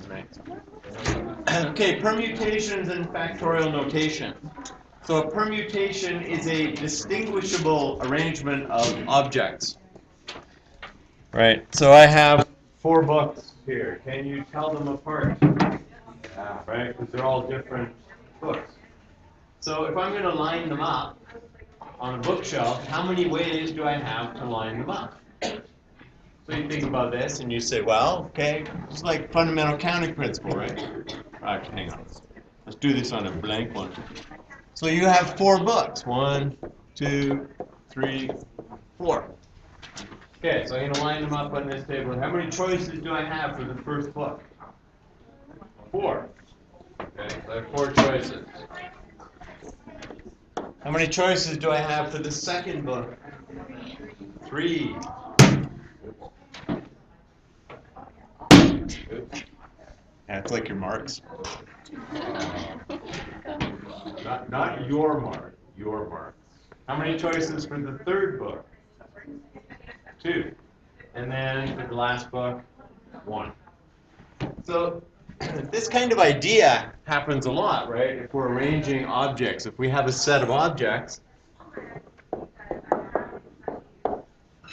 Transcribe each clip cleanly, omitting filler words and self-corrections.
tonight. Okay, permutations and factorial notation. So a permutation is a distinguishable arrangement of objects. Right, so I have 4 books here. Can you tell them apart? Yeah, right, because they're all different books. So if I'm going to line them up on a bookshelf, how many ways do I have to line them up? So you think about this and you say, well, okay, it's like fundamental counting principle, right? Actually, hang on. Let's do this on a blank one. So you have 4 books. 1, 2, 3, 4. Okay, so I'm going to line them up on this table. How many choices do I have for the first book? 4. Okay, so I have 4 choices. How many choices do I have for the second book? 3. Oops. That's like your marks. Not your mark, your mark. How many choices for the third book? 2. And then for the last book, 1. So this kind of idea happens a lot, right? If we're arranging objects, if we have a set of objects.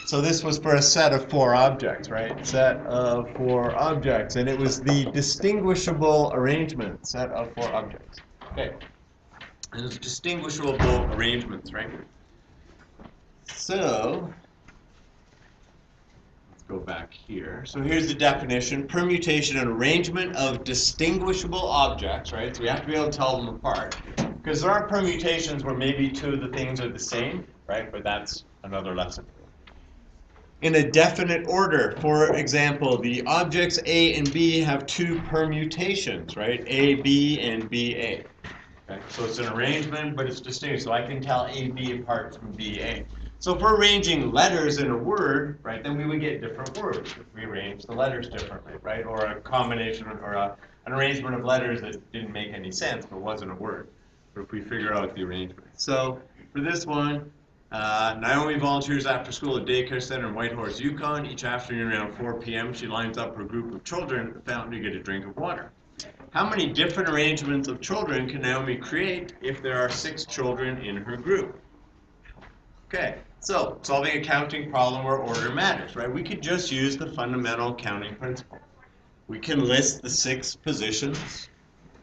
So this was for a set of 4 objects, right? Set of 4 objects. And it was the distinguishable arrangement, set of 4 objects. Okay. And it's distinguishable arrangements, right? So let's go back here. So here's the definition. Permutation and arrangement of distinguishable objects, right? So we have to be able to tell them apart. Because there are permutations where maybe 2 of the things are the same, right? But that's another lesson. In a definite order, for example, the objects A and B have 2 permutations, right? AB and BA. Okay? So it's an arrangement, but it's distinct. So I can tell AB apart from BA. So if we're arranging letters in a word, right, then we would get different words if we arrange the letters differently, right? Or a combination or an arrangement of letters that didn't make any sense but wasn't a word. Or if we figure out the arrangement. So for this one, Naomi volunteers after school at daycare center in Whitehorse, Yukon. Each afternoon around 4 p.m., she lines up her group of children at the fountain to get a drink of water. How many different arrangements of children can Naomi create if there are 6 children in her group? Okay, so solving a counting problem where order matters, right? We could just use the fundamental counting principle. We can list the 6 positions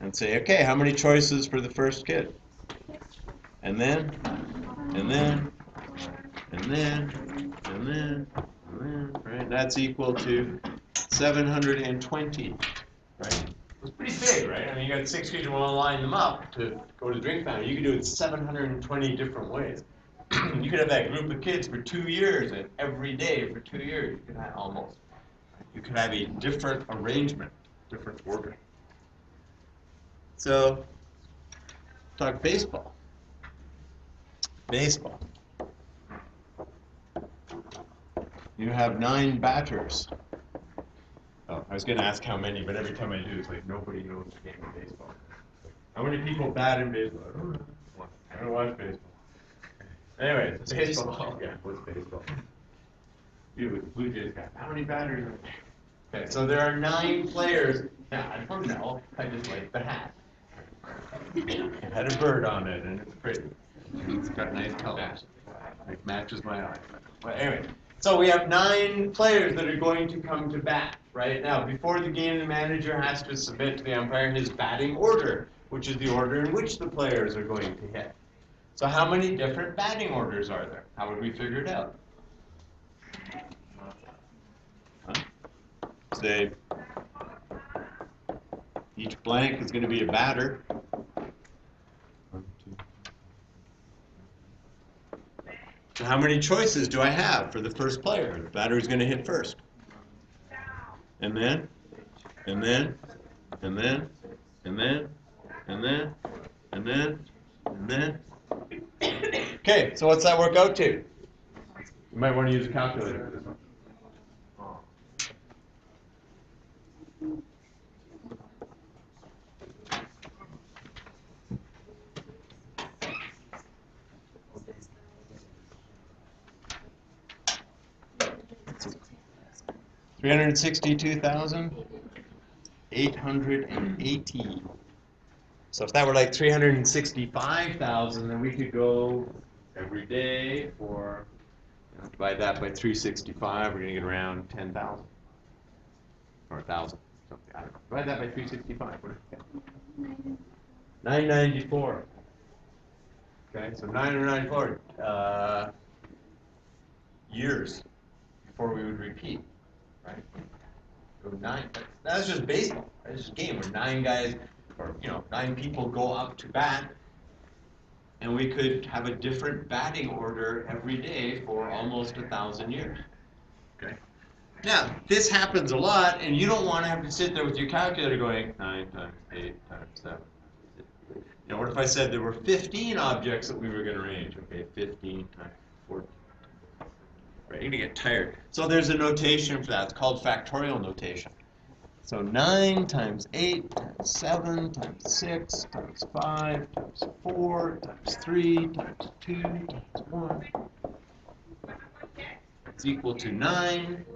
and say, okay, how many choices for the first kid? And then, right? That's equal to 720, right? It's pretty big, right? I mean, you got 6 kids, you want to line them up to go to the drink fountain. You can do it 720 different ways. You could have that group of kids for 2 years, and every day for 2 years, you could have almost. You could have a different arrangement, different order. So, talk baseball. Baseball. You have 9 batters. Oh, I was going to ask how many, but every time I do, it's like nobody knows the game of baseball. How many people bat in baseball? I don't watch baseball. Anyway, baseball. Yeah, what's baseball? You Blue Jays got how many batters? Okay, so there are 9 players. Now, I don't know. I just like the hat. It had a bird on it, and it's pretty. It's got nice colors. It matches my eye. But anyway, so we have 9 players that are going to come to bat right now. Before the game, the manager has to submit to the umpire his batting order, which is the order in which the players are going to hit. So how many different batting orders are there? How would we figure it out? Say each blank is going to be a batter. 1, 2. So how many choices do I have for the first player? The batter is going to hit first. And then. Okay, so what's that work out to? You might want to use a calculator for this one. $362,000. 880. So if that were like 365,000, then we could go every day for, divide that by 365, we're going to get around 10,000. Or 1,000. Something, I don't know. Divide that by 365. What is it? 994. Okay, so 994 years before we would repeat, right? So 9. That's just baseball. That's just a game where 9 guys, or 9 people go up to bat, and we could have a different batting order every day for almost 1,000 years. Okay. Now, this happens a lot, and you don't want to have to sit there with your calculator going 9 times 8 times 7. What if I said there were 15 objects that we were going to arrange? Okay, 15 times 14. Right, you're going to get tired. So there's a notation for that. It's called factorial notation. So 9 times 8 times 7 times 6 times 5 times 4 times 3 times 2 times 1 is equal to 9,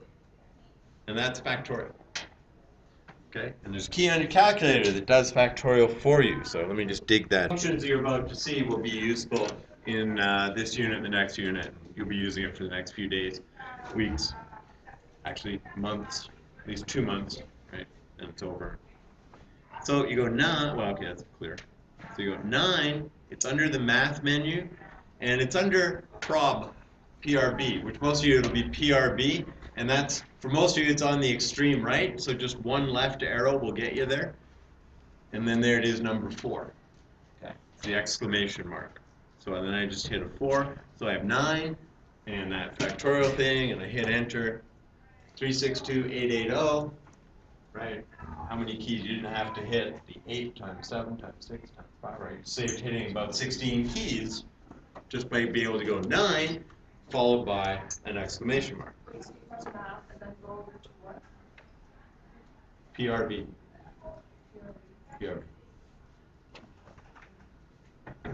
and that's factorial. Okay, and there's a key on your calculator that does factorial for you. So let me just dig that. Functions you're about to see will be useful in this unit and the next unit. You'll be using it for the next few days, weeks, actually months, at least 2 months, right? And it's over. So you go 9, well, okay, that's clear. So you go 9, it's under the math menu, and it's under prob, PRB, which most of you it'll be PRB, and that's, for most of you, it's on the extreme right, so just one left arrow will get you there. And then there it is, number 4. Okay, it's the exclamation mark. So then I just hit a 4, so I have 9, and that factorial thing, and I hit enter, 362,880, right? How many keys you didn't have to hit? The 8 times 7 times 6 times 5, right? You saved hitting about 16 keys just by being able to go 9, followed by an exclamation mark. PRB. PRB.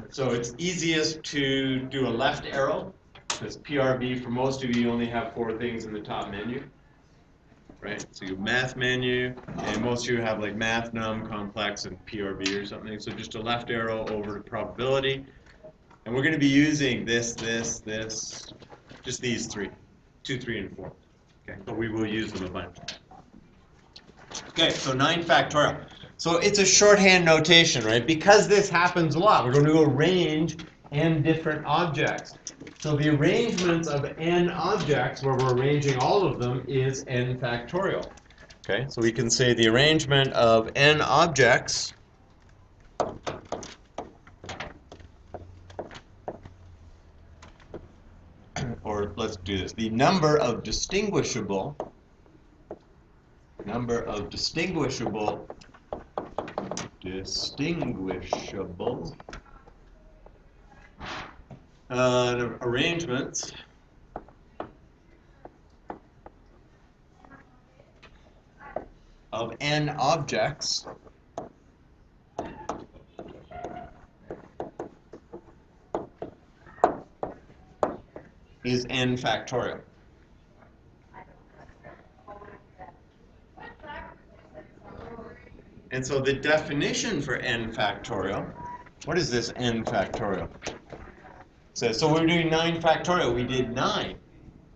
So it's easiest to do a left arrow, because PRB, for most of you, only have 4 things in the top menu. Right? So you have math menu, and most of you have like math, num, complex, and PRB or something. So just a left arrow over to probability. And we're going to be using this, just these 3, 2, 3, and 4. Okay, but we will use them a bunch. Okay, so 9 factorial. So it's a shorthand notation, right? Because this happens a lot, we're going to arrange n different objects. So the arrangements of n objects, where we're arranging all of them, is n factorial. Okay, so we can say the arrangement of n objects or let's do this, the number of distinguishable arrangements of n objects is n factorial. And so the definition for n factorial, what is this n factorial? It says, so we're doing 9 factorial, we did 9.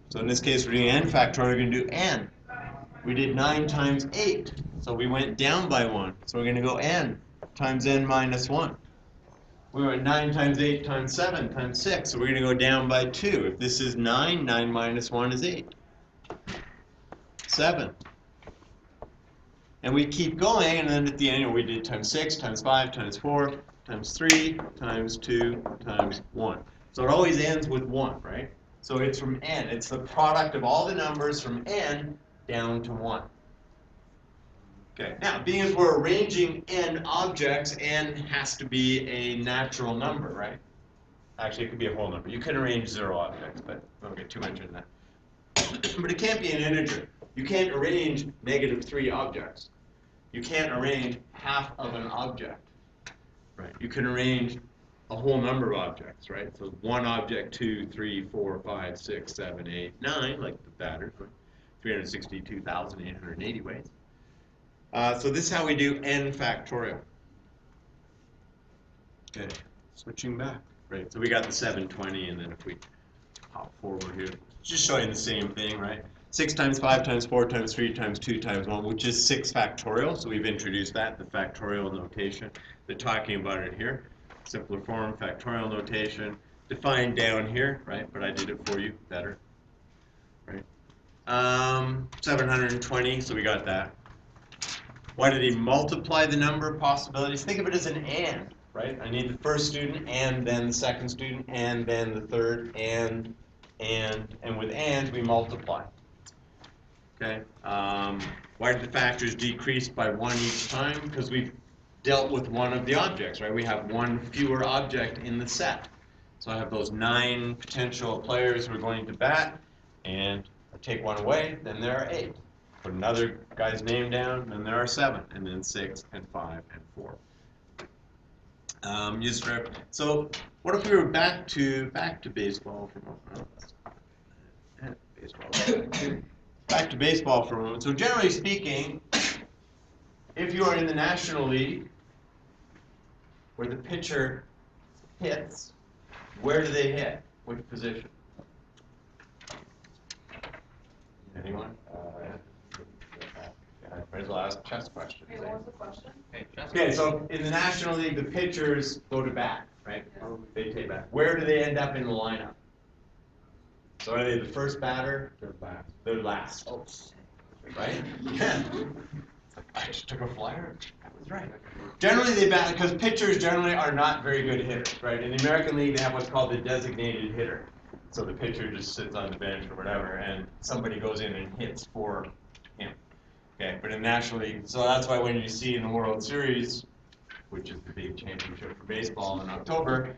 So in this case, we're doing n factorial, we're going to do n. We did 9 times 8, so we went down by 1. So we're going to go n times n minus 1. We went 9 times 8 times 7 times 6, so we're going to go down by 2. If this is 9, 9 minus 1 is 8. 7. And we keep going, and then at the end, we did times 6, times 5, times 4, times 3, times 2, times 1. So it always ends with 1, right? So it's from n. It's the product of all the numbers from n down to 1. Okay, now, being as we're arranging n objects, n has to be a natural number, right? Actually, it could be a whole number. You can arrange 0 objects, but we won't get too much into that. But it can't be an integer. You can't arrange -3 objects. You can't arrange half of an object, right? You can arrange a whole number of objects, right? So 1 object, 2, 3, 4, 5, 6, 7, 8, 9, like the batter, 362,880 ways. So this is how we do n factorial. Okay, switching back. Right, so we got the 720, and then if we hop forward here, just showing the same thing, right? 6 times 5 times 4 times 3 times 2 times 1, which is 6 factorial. So we've introduced that, the factorial notation. They're talking about it here. Simpler form, factorial notation, defined down here, right? But I did it for you better, right? 720, so we got that. Why did he multiply the number of possibilities? Think of it as an and, right? I need the first student, and then the second student, and then the third, and with and we multiply. Okay. Why did the factors decrease by 1 each time? Because we've dealt with one of the objects, right? We have one fewer object in the set. So I have those 9 potential players who are going to bat, and I take one away, then there are 8. Put another guy's name down, then there are 7, and then 6 and 5 and 4. So what if we were back to baseball for a moment? Back to baseball for a moment. So generally speaking, if you are in the National League, where the pitcher hits, where do they hit? Which position? Anyone? Where's the last chess question? Hey, what was the question? Okay, so in the National League, the pitchers go to bat, right? Yeah. They take bat. Where do they end up in the lineup? So are they the first batter? They're last. They're last. Oh, right? Yeah. I just took a flyer. That was right. Generally, they bat because pitchers generally are not very good hitters, right? In the American League, they have what's called the designated hitter. So the pitcher just sits on the bench or whatever, and somebody goes in and hits for him. Okay, but in National League, so that's why when you see in the World Series, which is the big championship for baseball in October,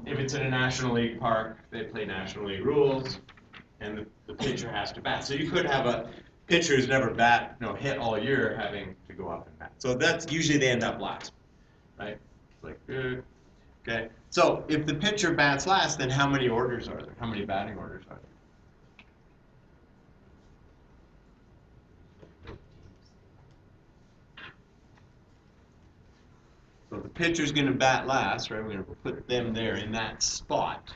if it's in a National League park, they play National League rules, and the pitcher has to bat. So you could have a pitcher who's never hit all year having to go up and bat. So that's usually they end up last, right? It's like, okay. So if the pitcher bats last, then how many orders are there? How many batting orders are there? So the pitcher's going to bat last, right? We're going to put them there in that spot.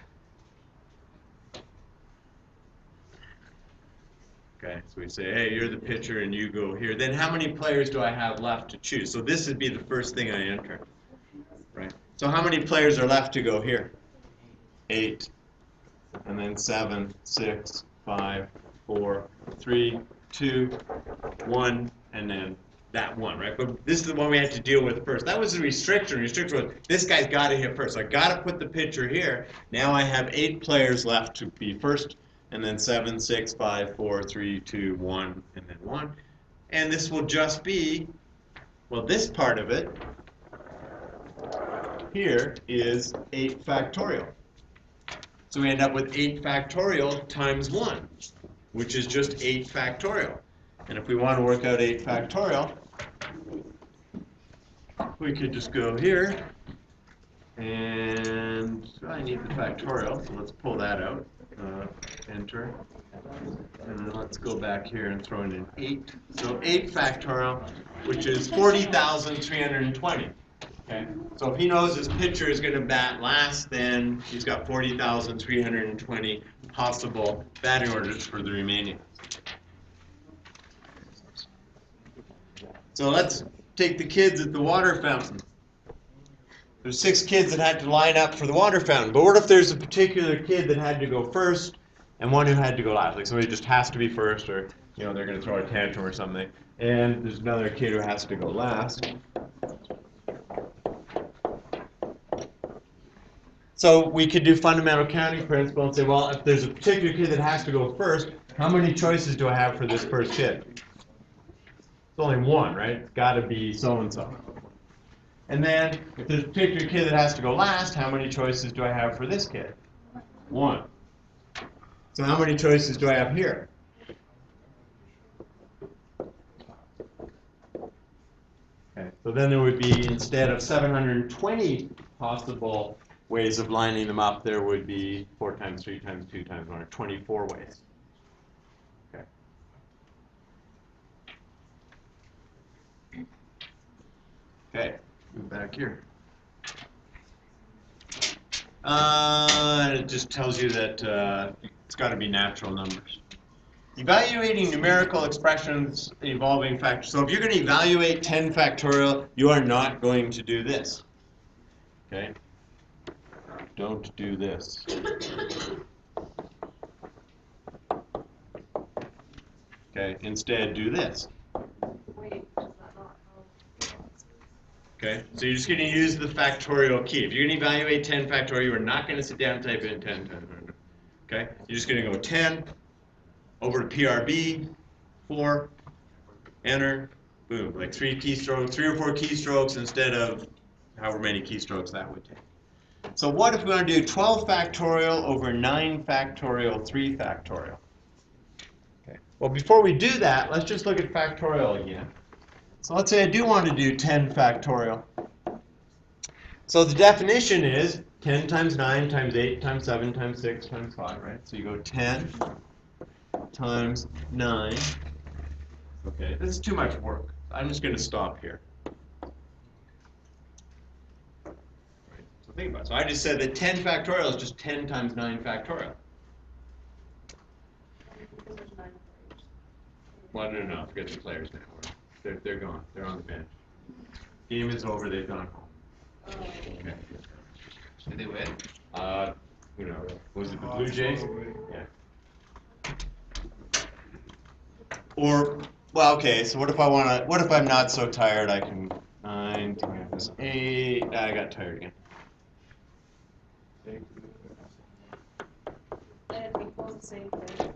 Okay, so we say, hey, you're the pitcher and you go here. Then how many players do I have left to choose? So this would be the first thing I enter, right? So how many players are left to go here? 8, and then 7, 6, 5, 4, 3, 2, 1, and then that one, right? But this is the one we had to deal with first. That was the restriction. Restriction was this guy's got to hit first. So I got to put the pitcher here. Now I have 8 players left to be first, and then 7, 6, 5, 4, 3, 2, 1, and then 1. And this will just be, well, this part of it here is 8 factorial. So we end up with 8 factorial times 1, which is just 8 factorial. And if we want to work out 8 factorial, we could just go here, and I need the factorial, so let's pull that out, enter, and then let's go back here and throw in an 8. So 8 factorial, which is 40,320. Okay, so if he knows his pitcher is going to bat last, then he's got 40,320 possible batting orders for the remaining. So let's take the kids at the water fountain. There's 6 kids that had to line up for the water fountain. But what if there's a particular kid that had to go first and one who had to go last? Like somebody just has to be first, or they're going to throw a tantrum or something. And there's another kid who has to go last. So we could do fundamental counting principle and say, well, if there's a particular kid that has to go first, how many choices do I have for this first kid? It's only one, right? It's got to be so-and-so. And then, if there's a particular kid that has to go last, how many choices do I have for this kid? 1. So how many choices do I have here? Okay, so then there would be, instead of 720 possible ways of lining them up, there would be 4 times 3 times 2 times 1, or 24 ways. Okay. Okay, move back here. It just tells you that it's got to be natural numbers. Evaluating numerical expressions involving factors. So if you're going to evaluate 10 factorial, you are not going to do this. Okay? Don't do this. Okay, instead do this. Okay, so you're just going to use the factorial key. If you're going to evaluate 10 factorial, you are not going to sit down and type in 10, 10, 10. Okay, you're just going to go 10 over to PRB, 4, enter, boom, like 3 keystrokes, 3 or 4 keystrokes instead of however many keystrokes that would take. So what if we want to do 12 factorial over 9 factorial, 3 factorial? Okay. Well, before we do that, let's just look at factorial again. So let's say I do want to do 10 factorial. So the definition is 10 times 9 times 8 times 7 times 6 times 5, right? So you go 10 times 9. Okay, this is too much work. I'm just going to stop here. Right, so think about it. So I just said that 10 factorial is just 10 times 9 factorial. Well, no, forget the players now. They're gone. They're on the bench. Game is over. They've gone home. Okay. Did they win? Who knows? Was it the Blue Jays? Yeah. Or, well, okay. So what if I want to? What if I'm not so tired? I can 9 times 8. I got tired again. And it equals the same thing.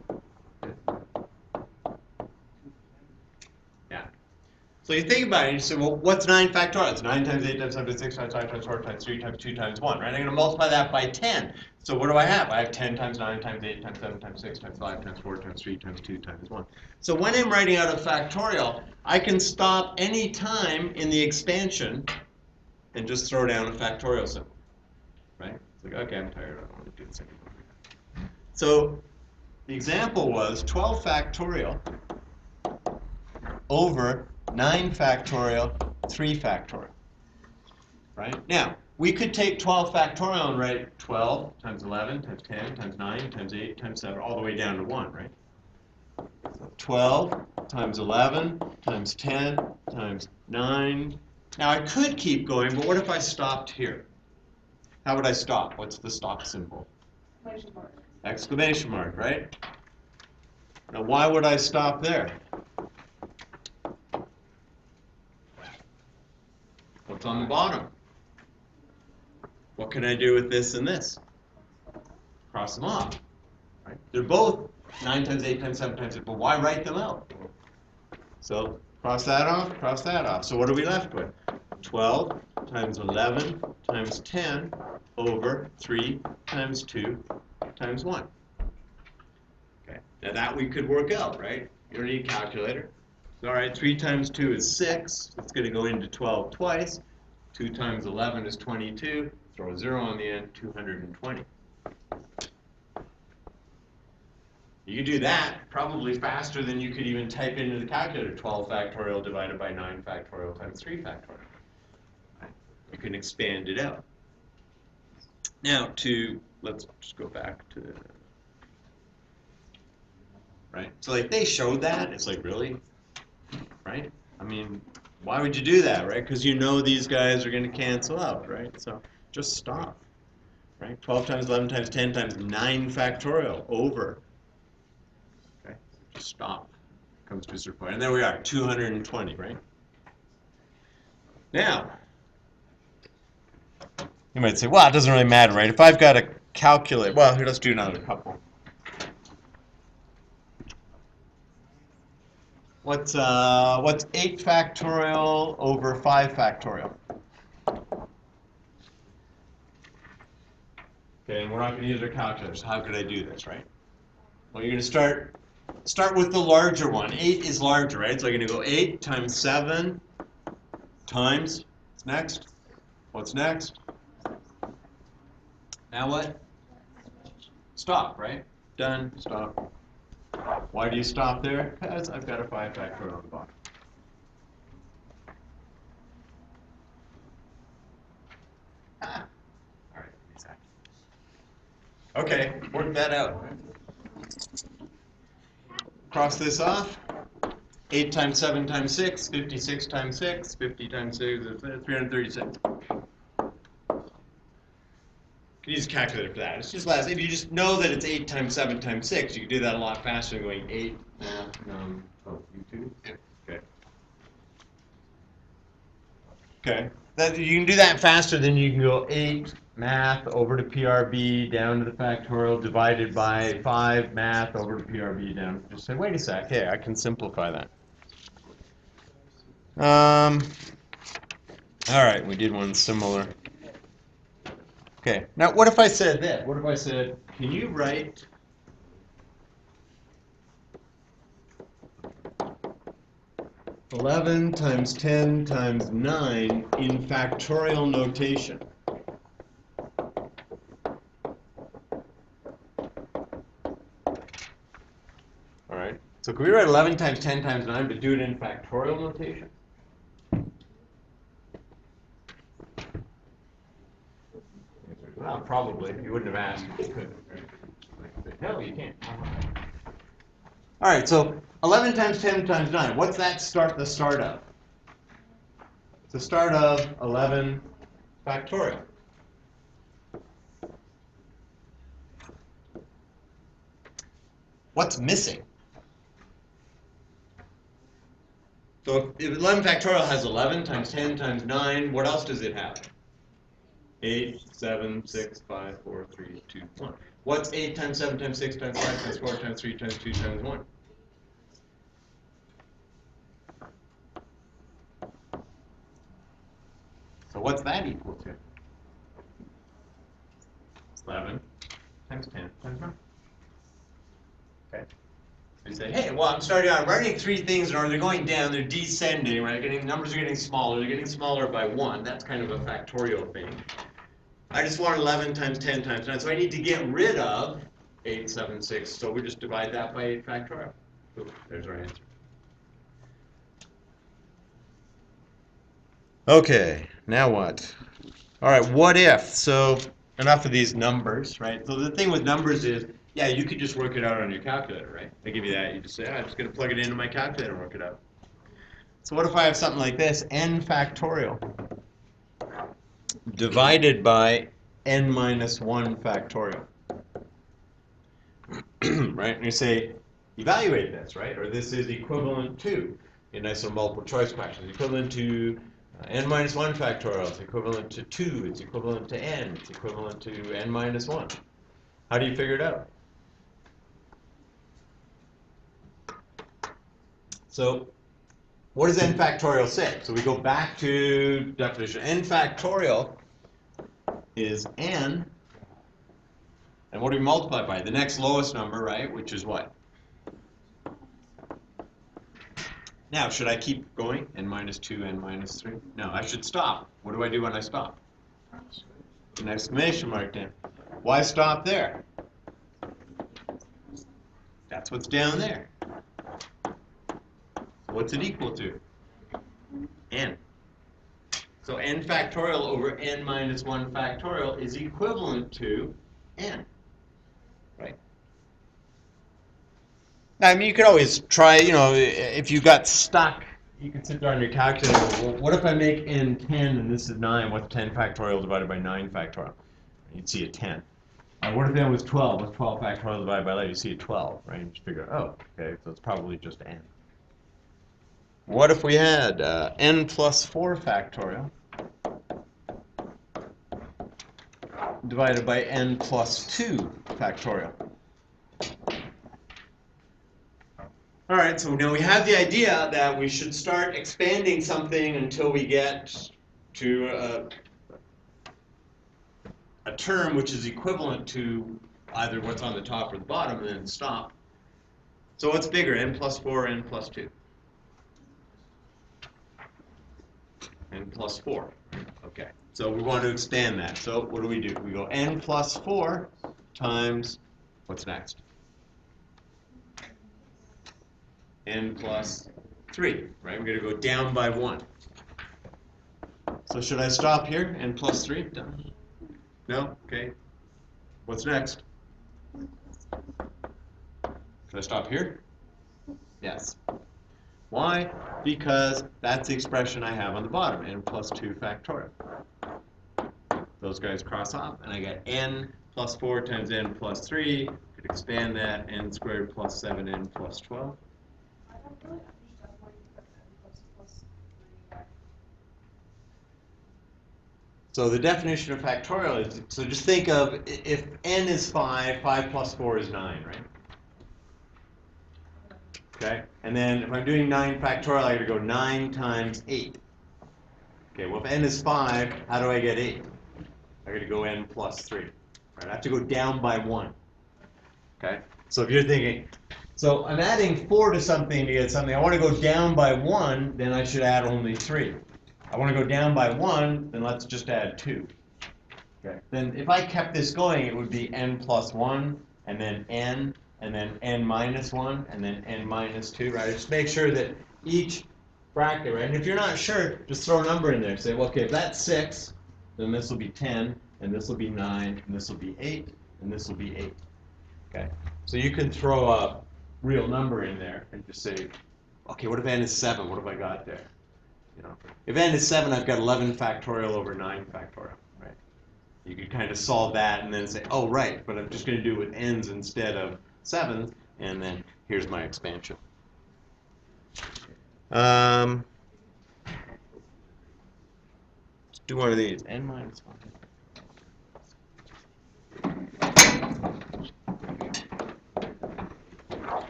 Yeah. So you think about it, you say, well, what's 9 factorial? It's 9 times 8 times 7 times 6 times 5 times 4 times 3 times 2 times 1, right? I'm going to multiply that by 10. So what do I have? I have 10 times 9 times 8 times 7 times 6 times 5 times 4 times 3 times 2 times 1. So when I'm writing out a factorial, I can stop any time in the expansion and just throw down a factorial symbol, right? It's like, okay, I'm tired. I don't want to do this anymore. So the example was 12 factorial over 9 factorial, 3 factorial, right? Now, we could take 12 factorial and write 12 times 11 times 10 times 9 times 8 times 7, all the way down to 1, right? So 12 times 11 times 10 times 9. Now, I could keep going, but what if I stopped here? How would I stop? What's the stop symbol? Exclamation mark. Exclamation mark, right? Now, why would I stop there? What's on the bottom? What can I do with this and this? Cross them off. Right? They're both 9 times 8 times 7 times 8, but why write them out? So cross that off, cross that off. So what are we left with? 12 times 11 times 10 over 3 times 2 times 1. Okay. Now that we could work out, right? You don't need a calculator. All right, 3 times 2 is 6. It's going to go into 12 twice. 2 times 11 is 22. Throw a 0 on the end, 220. You could do that probably faster than you could even type into the calculator 12 factorial divided by 9 factorial times 3 factorial. Right? You can expand it out. Now let's just go back to, right? So like they showed that, it's like, really? Right? I mean, why would you do that, right? Because you know these guys are going to cancel out, right? So just stop, right? 12 times 11 times 10 times 9 factorial over. Okay, just stop. Comes to a certain point. And there we are, 220, right? Now, you might say, well, it doesn't really matter, right? If I've got to calculate, well, here, let's do another couple. What's 8 factorial over 5 factorial? Okay, and we're not going to use our calculators. How could I do this, right? Well, you're going to start with the larger one. 8 is larger, right? So I'm going to go 8 times 7 times, what's next? What's next? Now what? Stop, right? Done, stop. Why do you stop there? Because I've got a 5 factorial on the bottom. Okay, work that out. Cross this off. 8 times 7 times 6, 56 times 6, 50 times 6 is 336. You can use a calculator for that. It's just less. If you just know that it's 8 times 7 times 6, you can do that a lot faster than going 8. Oh, you too? Yeah. Okay. Okay. That, you can do that faster than you can go 8 math over to PRB down to the factorial divided by 5 math over to PRB down. Just say, wait a sec. Hey, I can simplify that. All right, we did one similar. Okay, now what if I said this? What if I said, can you write 11 times 10 times 9 in factorial notation? All right, so can we write 11 times 10 times 9 but do it in factorial notation? Well, probably. You wouldn't have asked if you could. Right? No, you can't. All right, so 11 times 10 times 9. What's that the start of? It's the start of 11 factorial. What's missing? So if 11 factorial has 11 times 10 times 9, what else does it have? 8, 7, 6, 5, 4, 3, 2, 1. What's 8 times 7 times 6 times 5 times 4 times 3 times 2 times 1? So what's that equal to? 11 times 10 times 9. Okay. So you say, hey, well, I'm writing 3 things in order. They're going down. They're descending, right? Numbers are getting smaller. They're getting smaller by 1. That's kind of a factorial thing. I just want 11 times 10 times 9. So I need to get rid of 8, 7, 6. So we just divide that by 8 factorial. Ooh, there's our answer. Okay, now what? All right, what if? So enough of these numbers, right? So the thing with numbers is, yeah, you could just work it out on your calculator, right? They give you that. You just say, I'm just going to plug it into my calculator and work it out. So what if I have something like this, n factorial divided by n minus 1 factorial, right? And you say, evaluate this, right? Or this is equivalent to, in nice little multiple choice questions, equivalent to n minus 1 factorial, it's equivalent to 2, it's equivalent to n, it's equivalent to n minus 1. How do you figure it out? So what does n factorial say? So we go back to definition. N factorial is n, and what do we multiply by? The next lowest number, right, which is what? Now, should I keep going? N minus 2, n minus 3? No, I should stop. What do I do when I stop? An exclamation mark then. Why stop there? That's what's down there. What's it equal to? N. So n factorial over n minus 1 factorial is equivalent to n. Right? Now, I mean, you could always try, if you got stuck, you could sit there on your calculator. Well, what if I make n 10 and this is 9? What's 10 factorial divided by 9 factorial? You'd see a 10. What if n was 12? What's 12 factorial divided by 11? You see a 12, right? And you figure, oh, okay, so it's probably just n. What if we had n plus 4 factorial divided by n plus 2 factorial? All right, so now we have the idea that we should start expanding something until we get to a term which is equivalent to either what's on the top or the bottom, and then stop. So what's bigger, n plus 4 or n plus 2? N plus 4. Okay, so we want to expand that. So what do? We go n plus 4 times, what's next? N plus 3, right? We're going to go down by 1. So should I stop here? N plus 3? Done. No? Okay. What's next? Should I stop here? Yes. Why? Because that's the expression I have on the bottom, n plus 2 factorial. Those guys cross off, and I get n plus 4 times n plus 3. Could expand that, n squared plus 7n plus 12. I don't really understand why you put n plus 3 back. So the definition of factorial is, so just think of, if n is 5, 5 plus 4 is 9, right? Okay, and then if I'm doing 9 factorial, I gotta go 9 times 8. Okay, well if n is 5, how do I get 8? I gotta go n plus 3. Right, I have to go down by 1. Okay, so if you're thinking, so I'm adding 4 to something to get something, I want to go down by 1, then I should add only 3. I want to go down by 1, then let's just add 2. Okay, then if I kept this going, it would be n plus 1, and then n minus 1, and then n minus 2, right? Just make sure that each bracket, right? And if you're not sure, just throw a number in there. Say, well, okay, if that's 6, then this will be 10, and this will be 9, and this will be 8, and this will be 8. Okay, so you can throw a real number in there and just say, okay, what if n is 7? What have I got there? You know, if n is 7, I've got 11 factorial over 9 factorial, right? You could kind of solve that and then say, oh, right, but I'm just going to do it with n's instead of 7s, and then here's my expansion. Let's do one of these, n minus 1.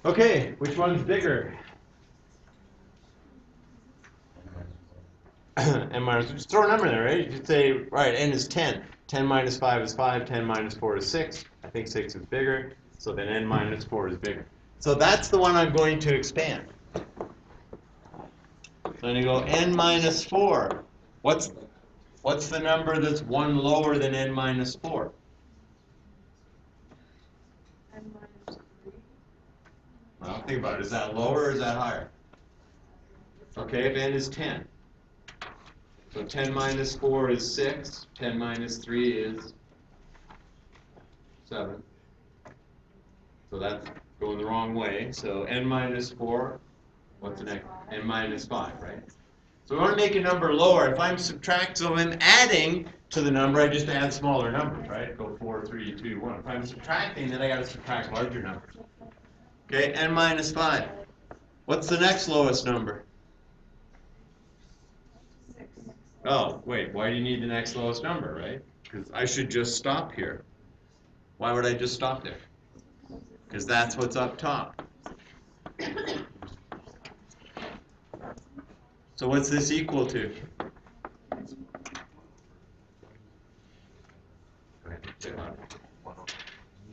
Okay, which one's bigger? N minus, just throw a number in there, right? You could say, right, n is 10. 10 minus 5 is 5. 10 minus 4 is 6. I think 6 is bigger, so then n minus 4 is bigger. So that's the one I'm going to expand. So I'm going to go n minus 4. What's the number that's 1 lower than n minus 4? N minus 3. Well, think about it. Is that lower or is that higher? Okay, if n is 10. So 10 minus 4 is 6. 10 minus 3 is 7. So that's going the wrong way. So n minus 4, what's the next? N minus 5, right? So we want to make a number lower. If I'm subtracting, so I'm adding to the number, I just add smaller numbers, right? Go 4, 3, 2, 1. If I'm subtracting, then I got to subtract larger numbers. Okay, n minus 5. What's the next lowest number? 6. Oh, wait, why do you need the next lowest number, right? Because I should just stop here. Why would I just stop there? Because that's what's up top. So what's this equal to?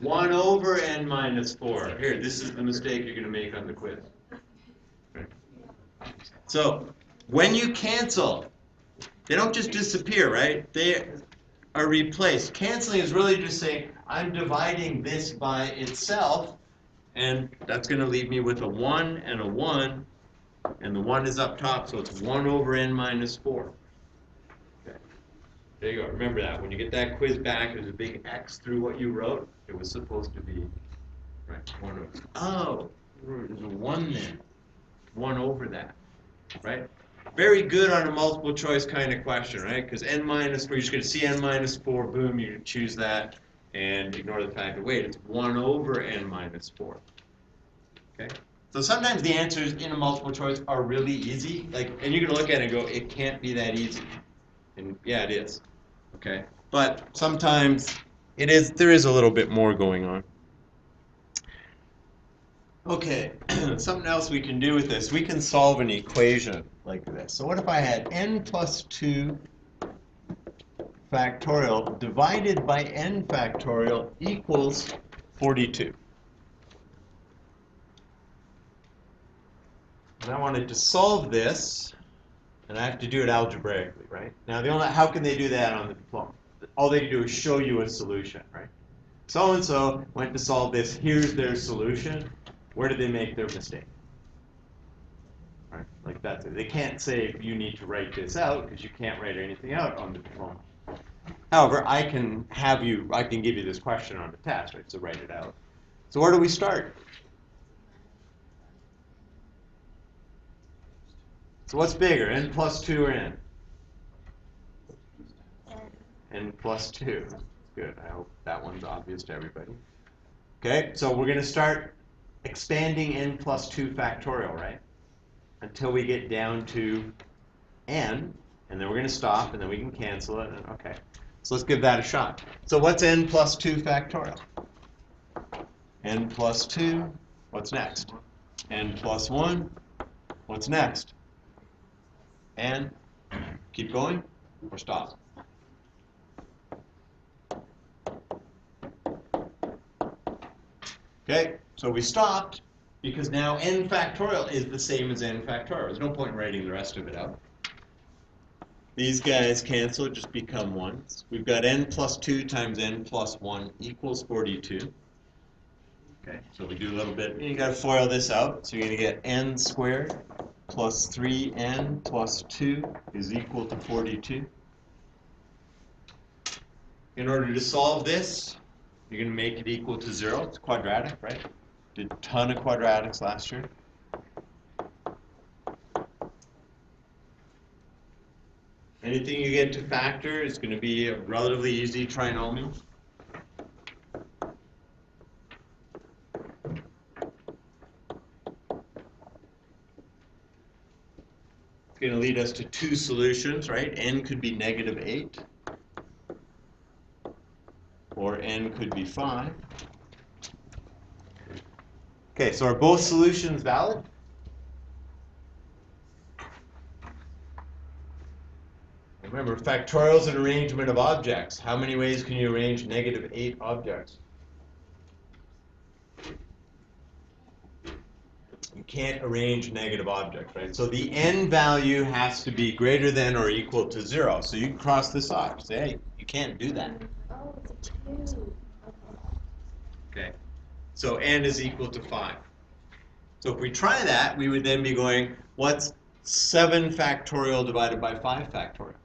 One over n minus 4. Here, this is the mistake you're going to make on the quiz. So when you cancel, they don't just disappear, right? They are replaced. Canceling is really just saying, I'm dividing this by itself, and that's going to leave me with a 1 and a 1, and the 1 is up top, so it's 1 over n minus 4. Okay. There you go. Remember that. When you get that quiz back, there's a big X through what you wrote. It was supposed to be, right, 1 over. Oh, there's a 1 there. 1 over that, right? Very good on a multiple choice kind of question, right? Because n minus 4, you're just going to see n minus 4, boom, you choose that, and ignore the fact that, wait, it's 1 over n minus 4. Okay? So sometimes the answers in a multiple choice are really easy, like, and you can look at it and go, it can't be that easy. And yeah, it is. Okay? But sometimes there is a little bit more going on. Okay, something else we can do with this. We can solve an equation like this. So what if I had n plus 2 factorial divided by n factorial equals 42? And I wanted to solve this, and I have to do it algebraically, right? Now, how can they do that on the diploma? All they can do is show you a solution, right? So-and-so went to solve this. Here's their solution. Where did they make their mistake? Right, like that's it. They can't say you need to write this out because you can't write anything out on the diploma. However, I can give you this question on the test, right? So write it out. So where do we start? So what's bigger, n plus 2 or n? N plus 2. Good. I hope that one's obvious to everybody. Okay, so we're going to start expanding n plus 2 factorial, right? Until we get down to n, and then we're going to stop, and then we can cancel it. And, okay, so let's give that a shot. So what's n plus 2 factorial? N plus 2, what's next? N plus 1, what's next? And keep going or stop. Okay, so we stopped because now n factorial is the same as n factorial. There's no point in writing the rest of it out. These guys cancel, just become 1s. We've got n plus 2 times n plus 1 equals 42. Okay, so we do a little bit. You got to FOIL this out. So you're going to get n squared plus 3n plus 2 is equal to 42. In order to solve this, you're going to make it equal to 0. It's quadratic, right? Did a ton of quadratics last year. Anything you get to factor is going to be a relatively easy trinomial. It's going to lead us to 2 solutions, right? N could be -8, or n could be 5. Okay, so are both solutions valid? Remember, factorial is an arrangement of objects. How many ways can you arrange -8 objects? You can't arrange negative objects, right? So the n value has to be greater than or equal to 0. So you can cross this off. Say, hey, you can't do that. Oh, it's a 2. Okay. So n is equal to 5. So if we try that, we would then be going, what's 7 factorial divided by 5 factorial?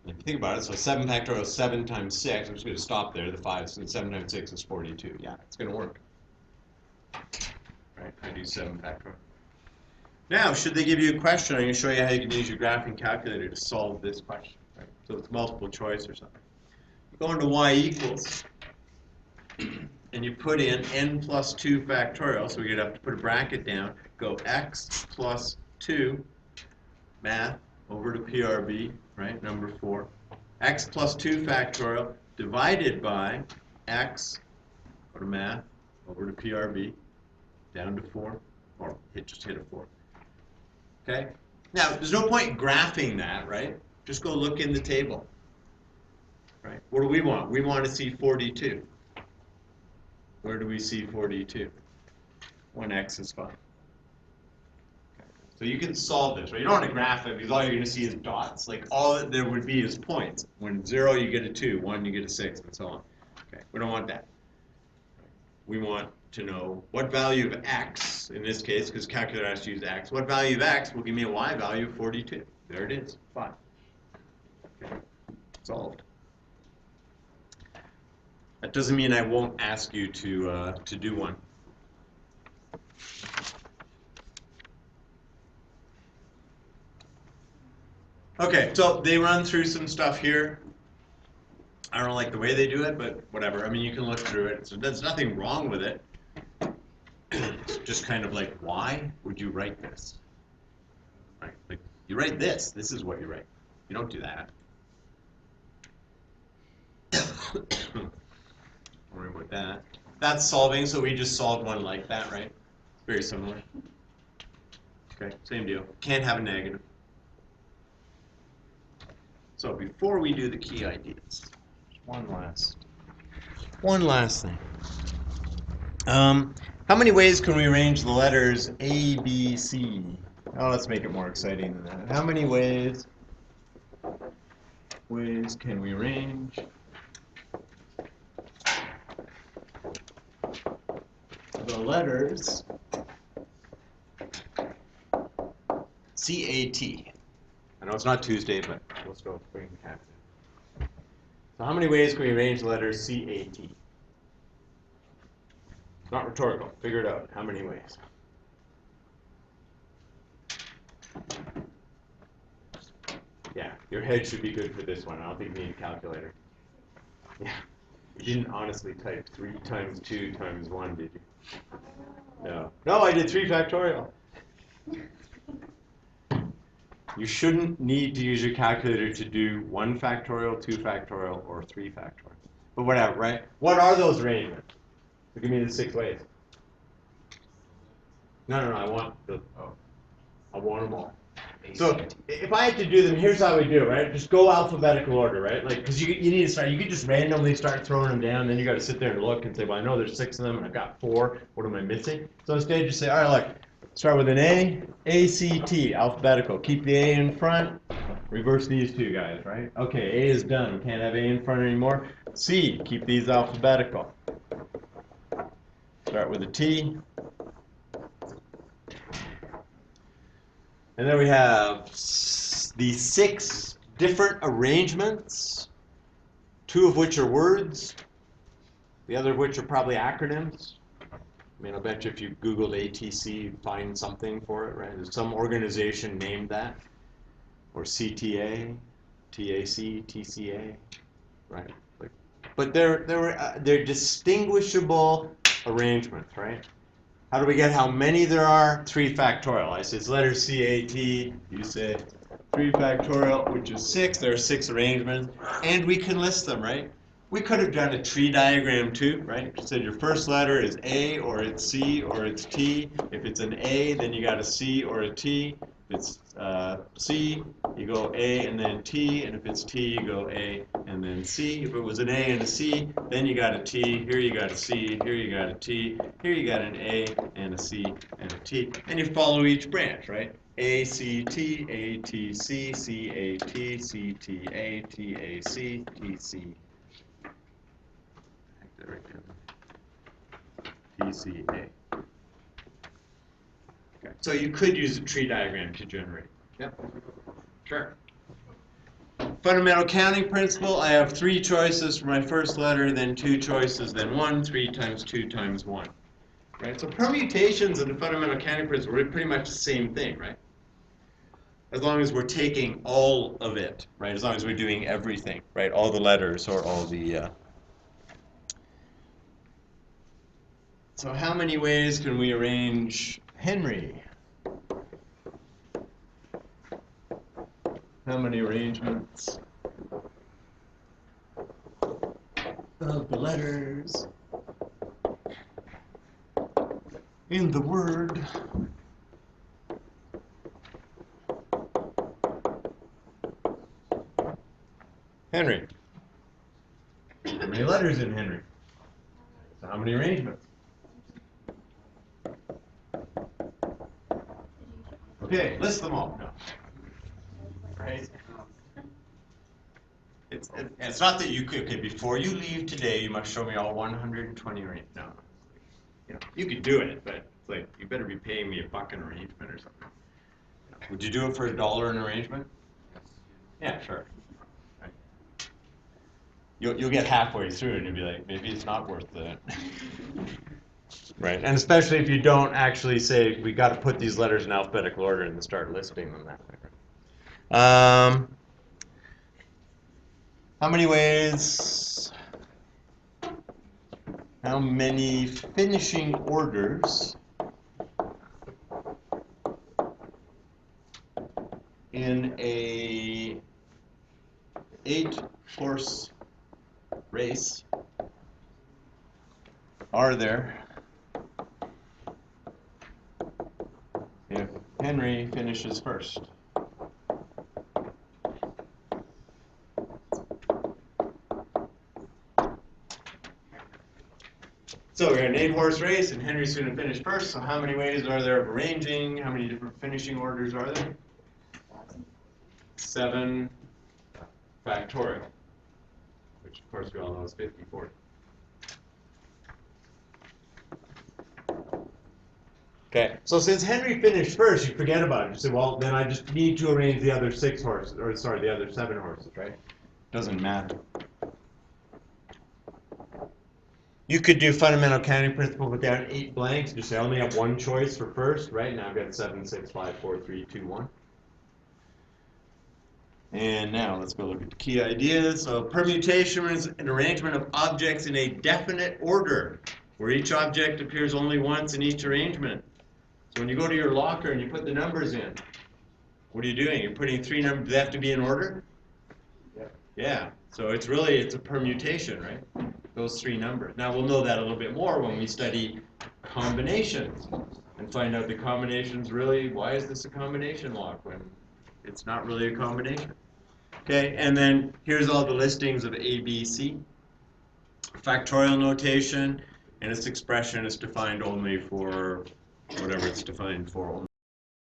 If you think about it, so 7 factorial is 7 times 6. I'm just going to stop there. The 5, so 7 times 6 is 42. Yeah, it's going to work. Right, I do 7 factorial. Now, should they give you a question, I'm going to show you how you can use your graphing calculator to solve this question. Right? So it's multiple choice or something. You go into y equals, and you put in n plus 2 factorial, so we're going to have to put a bracket down, go x plus 2, math, over to PRB, right, number 4. X plus 2 factorial divided by x, go to math, over to PRB, down to 4, or just hit a 4. Okay? Now, there's no point graphing that, right? Just go look in the table. Right? What do we want? We want to see 42. Where do we see 42? When x is 5. So you can solve this, right? You don't want to graph it because all you're going to see is dots. Like all that there would be is points. When 0, you get a 2. 1, you get a 6, and so on. Okay, we don't want that. We want to know what value of x, in this case, because calculator has to use x, what value of x will give me a y value of 42. There it is, 5. Okay, solved. That doesn't mean I won't ask you to do one. Okay, so they run through some stuff here. I don't like the way they do it, but whatever. I mean, you can look through it. So there's nothing wrong with it. It's just kind of like, why would you write this? Right? Like, you write this. This is what you write. You don't do that. Don't worry about that. That's solving, so we just solved one like that, right? Very similar. Okay, same deal. Can't have a negative. So before we do the key ideas, one last thing. How many ways can we arrange the letters A, B, C? Oh, let's make it more exciting than that. How many ways can we arrange the letters C-A-T? I know it's not Tuesday, but let's go bring the cat in. So how many ways can we arrange the letters C, A, T? It's not rhetorical. Figure it out. How many ways? Yeah, your head should be good for this one. I don't think you need a calculator. Yeah. You didn't honestly type 3 times 2 times 1, did you? No. No, I did 3 factorial. You shouldn't need to use your calculator to do 1 factorial, 2 factorial, or 3 factorial. But whatever, right? What are those arrangements? So give me the 6 ways. No, I want them all. So if I had to do them, here's how we do it, right? Just go alphabetical order, right? Like, because you need to start, you could just randomly start throwing them down, then you got to sit there and look and say, well, I know there's 6 of them, and I've got 4. What am I missing? So instead, just say, all right, look, start with an A, C, T, alphabetical. Keep the A in front. Reverse these 2 guys, right? Okay, A is done. We can't have A in front anymore. C, keep these alphabetical. Start with a T. And then we have these 6 different arrangements, 2 of which are words, the other of which are probably acronyms. I mean, I'll bet you if you Googled ATC, you'd find something for it, right? There's some organization named that, or CTA, TAC, TCA, right? But they're distinguishable arrangements, right? How do we get how many there are? 3 factorial. I say it's letter C, A, T. You say 3 factorial, which is 6. There are 6 arrangements. And we can list them, right? We could have done a tree diagram too, right? You said your first letter is A, or it's C, or it's T. If it's an A, then you got a C or a T. If it's C, you go A and then T. And if it's T, you go A and then C. If it was an A and a C, then you got a T. Here you got a C. Here you got a T. Here you got an A and a C and a T. And you follow each branch, right? A, C, T, A, T, C, C, A, T, C, T, A, T, A, C, T, C. TCA. Okay. So you could use a tree diagram to generate. Yep. Sure. Fundamental counting principle, I have 3 choices for my first letter, then 2 choices, then 1, 3 times 2 times 1. Right? So permutations and the fundamental counting principle are pretty much the same thing, right? As long as we're taking all of it, right? As long as we're doing everything, right? All the letters or all the So how many ways can we arrange Henry? How many arrangements of the letters in the word Henry? How many letters in Henry? So how many arrangements? Okay, list them all. No. Right? It's not that you could, okay, before you leave today, you must show me all 120 arrangements. No. You could do it, but it's like, you better be paying me $1 an arrangement or something. Would you do it for $1 an arrangement? Yeah, sure. Right. You'll get halfway through and you'll be like, maybe it's not worth it. Right, and especially if you don't actually say, we got to put these letters in alphabetical order and start listing them that way. How many ways, how many finishing orders in a 8-horse race are there if Henry finishes first? So we're in an 8-horse race and Henry's going to finish first. So how many ways are there of arranging? How many different finishing orders are there? 7 factorial, which of course we all know is 50/40. Okay, so since Henry finished first, you forget about it. You say, well, then I just need to arrange the other 6 horses, or sorry, the other 7 horses, right? Doesn't matter. You could do fundamental counting principle, put down 8 blanks, just say I only have one choice for first, right? Now I've got 7, 6, 5, 4, 3, 2, 1. And now let's go look at the key ideas. So permutation is an arrangement of objects in a definite order, where each object appears only once in each arrangement. So when you go to your locker and you put the numbers in, what are you doing? You're putting 3 numbers. Do they have to be in order? Yeah. So it's a permutation, right? Those 3 numbers. Now we'll know that a little bit more when we study combinations and find out the combinations really, why is this a combination lock when it's not really a combination? Okay, and then here's all the listings of A, B, C. Factorial notation, and its expression is defined only for whatever it's defined for.